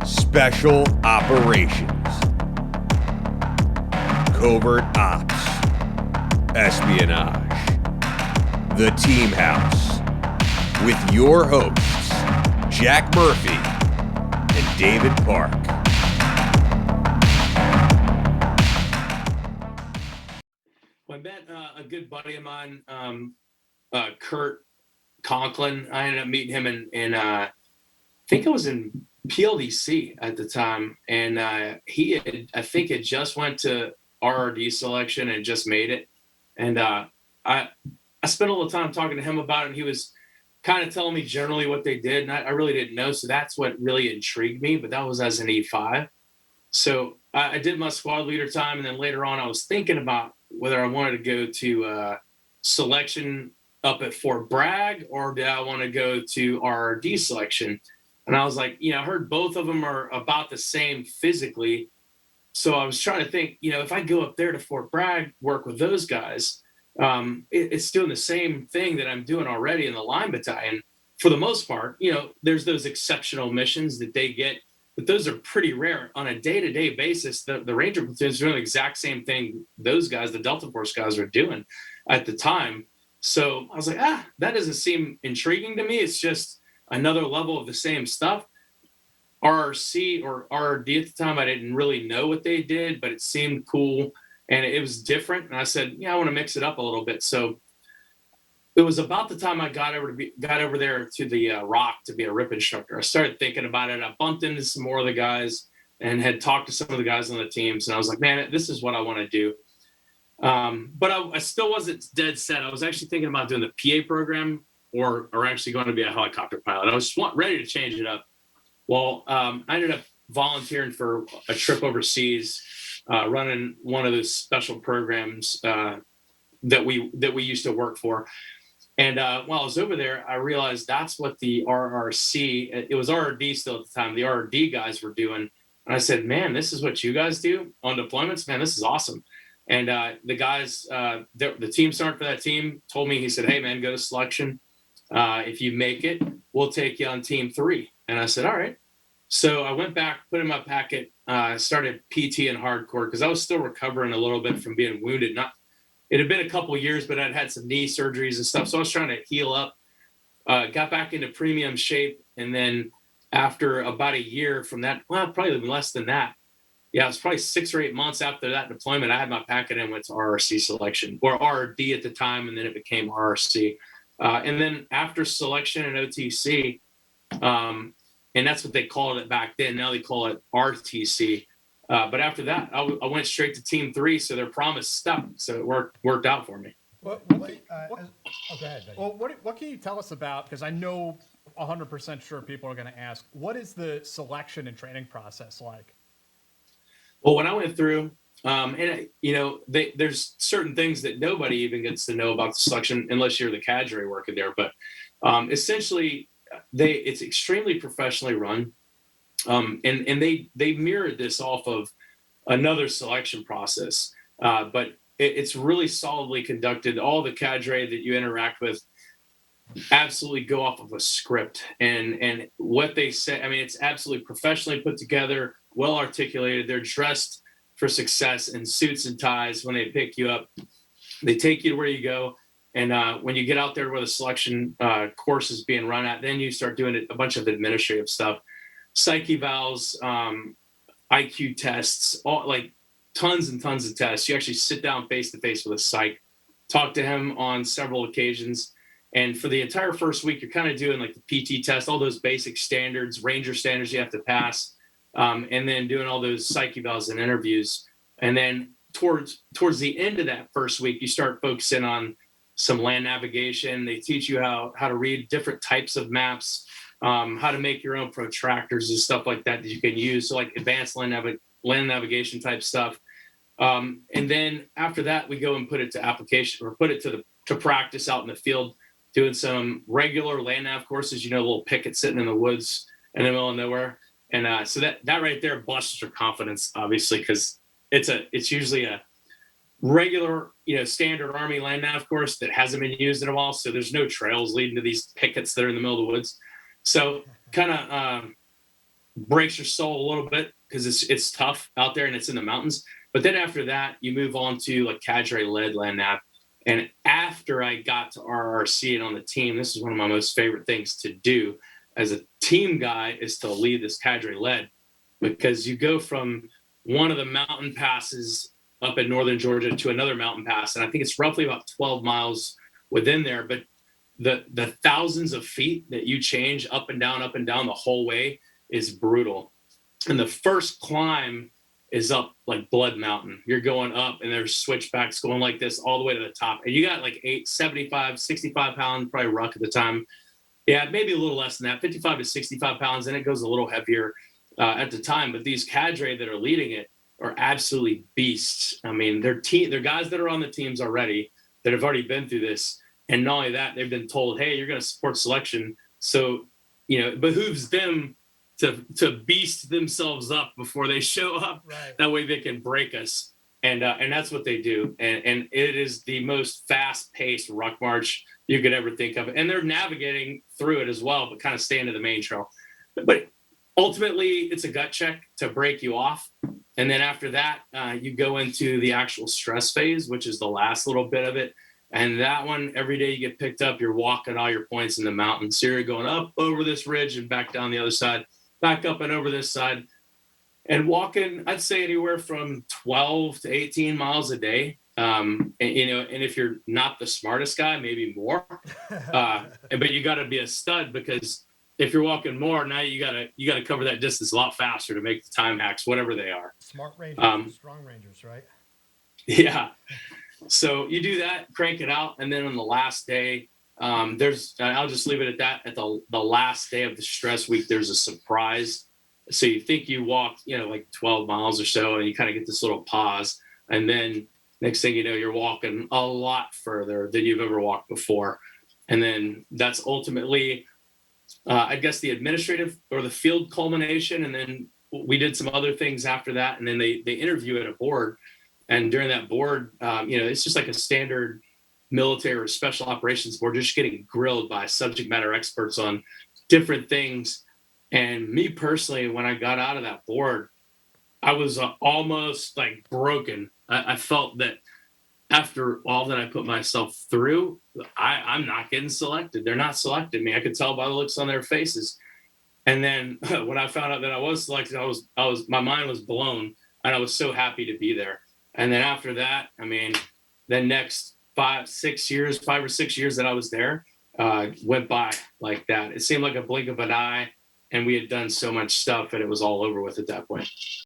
Special Operations, Covert Ops, Espionage, The Team House, with your hosts, Jack Murphy and David Park. I met a good buddy of mine, Kurt Conklin. I ended up meeting him in I think it was in PLDC at the time, and he had, I think, had just went to RRD selection and just made it. And I spent a little time talking to him about it, and he was kind of telling me generally what they did, and I really didn't know, so that's what really intrigued me. But that was as an E5. So I did my squad leader time, and then later on I was thinking about whether I wanted to go to selection up at Fort Bragg, or did I want to go to RRD selection. And I was like, I heard both of them are about the same physically. So I was trying to think, if I go up there to Fort Bragg, work with those guys, it's doing the same thing that I'm doing already in the line battalion. For the most part, there's those exceptional missions that they get, but those are pretty rare. On a day-to-day basis, the Ranger platoon is doing the exact same thing those guys, the Delta Force guys, are doing at the time. So I was like, that doesn't seem intriguing to me. It's just another level of the same stuff. RRC or RRD at the time, I didn't really know what they did, but it seemed cool and it was different. And I said, I want to mix it up a little bit. So it was about the time I got over there to the Rock to be a RIP instructor. I started thinking about it. I bumped into some more of the guys and had talked to some of the guys on the teams. And I was like, man, this is what I want to do. But I still wasn't dead set. I was actually thinking about doing the PA program or actually going to be a helicopter pilot. I was ready to change it up. Well, I ended up volunteering for a trip overseas, running one of those special programs that we used to work for. And while I was over there, I realized that's what the RRC, it was RRD still at the time, the RRD guys were doing. And I said, man, this is what you guys do on deployments? Man, this is awesome. And the guys, the team sergeant for that team told me, he said, hey, man, go to selection. If you make it, we'll take you on team 3. And I said, all right. So I went back, put in my packet, started PT and hardcore because I was still recovering a little bit from being wounded. It had been a couple of years, but I'd had some knee surgeries and stuff. So I was trying to heal up, got back into premium shape. And then after about a year from that, well, probably less than that. Yeah, it was probably 6 or 8 months after that deployment. I had my packet and went to RRC selection, or RRD at the time, and then it became RRC. And then after selection and OTC, and that's what they called it back then. Now they call it RTC. But after that, I went straight to Team 3, so their promise stuck. So it worked out for me. Go ahead, Betty. Well, what can you tell us about, because I know 100% sure people are going to ask, what is the selection and training process like? Well, when I went through, there's certain things that nobody even gets to know about the selection unless you're the cadre working there. But essentially, it's extremely professionally run. And they mirrored this off of another selection process, but it's really solidly conducted. All the cadre that you interact with absolutely go off of a script, and what they say. I mean, it's absolutely professionally put together, well articulated. They're dressed for success in suits and ties when they pick you up. They take you to where you go. And when you get out there where the selection course is being run at, then you start doing a bunch of administrative stuff. Psych evals, IQ tests, tons and tons of tests. You actually sit down face to face with a psych, talk to him on several occasions. And for the entire first week, you're kind of doing like the PT test, all those basic standards, Ranger standards you have to pass, and then doing all those psych evals and interviews. And then towards the end of that first week, you start focusing on some land navigation. They teach you how to read different types of maps, how to make your own protractors and stuff like that you can use. So like advanced land navigation type stuff. And then after that, we go and put it to application, or put it to practice out in the field, doing some regular land nav courses, little picket sitting in the woods in the middle of nowhere. And so that right there busts your confidence, obviously, because it's usually a regular, standard Army land nav course that hasn't been used in a while. So there's no trails leading to these pickets that are in the middle of the woods. So kind of breaks your soul a little bit because it's tough out there and it's in the mountains. But then after that, you move on to like cadre-led land nav. And after I got to RRC and on the team, this is one of my most favorite things to do as a team guy is to lead this cadre-led, because you go from one of the mountain passes up in northern Georgia to another mountain pass, and I think it's roughly about 12 miles within there. But the thousands of feet that you change up and down the whole way is brutal. And the first climb is up like Blood Mountain. You're going up and there's switchbacks going like this all the way to the top. And you got like 65 pound, probably ruck at the time. Yeah, maybe a little less than that, 55 to 65 pounds. And it goes a little heavier at the time. But these cadre that are leading it are absolutely beasts. I mean, they're guys that are on the teams already that have already been through this. And not only that, they've been told, hey, you're going to support selection. So, it behooves them to beast themselves up before they show up. Right. That way they can break us. And that's what they do. And it is the most fast-paced ruck march you could ever think of. And they're navigating through it as well, but kind of staying to the main trail. But ultimately, it's a gut check to break you off. And then after that, you go into the actual stress phase, which is the last little bit of it. And that one, every day you get picked up, you're walking all your points in the mountains. So you're going up over this ridge and back down the other side, back up and over this side, and walking, I'd say anywhere from 12 to 18 miles a day. And if you're not the smartest guy, maybe more. But you got to be a stud, because if you're walking more, now you got to cover that distance a lot faster to make the time hacks, whatever they are. Smart Rangers, strong Rangers, right? Yeah. So you do that, crank it out, and then on the last day, I'll just leave it at that. At the last day of the stress week, there's a surprise. So you think you walked, like 12 miles or so, and you kind of get this little pause, and then next thing you know, you're walking a lot further than you've ever walked before. And then that's ultimately, I guess, the administrative or the field culmination. And then we did some other things after that, and then they interview at a board. And during that board, it's just like a standard military or special operations board, just getting grilled by subject matter experts on different things. And me personally, when I got out of that board, I was almost like broken. I felt that after all that I put myself through, I'm not getting selected. They're not selecting me. I could tell by the looks on their faces. And then when I found out that I was selected, my mind was blown, and I was so happy to be there. And then after that, I mean, the next 5 or 6 years that I was there went by like that. It seemed like a blink of an eye, and we had done so much stuff, and it was all over with at that point.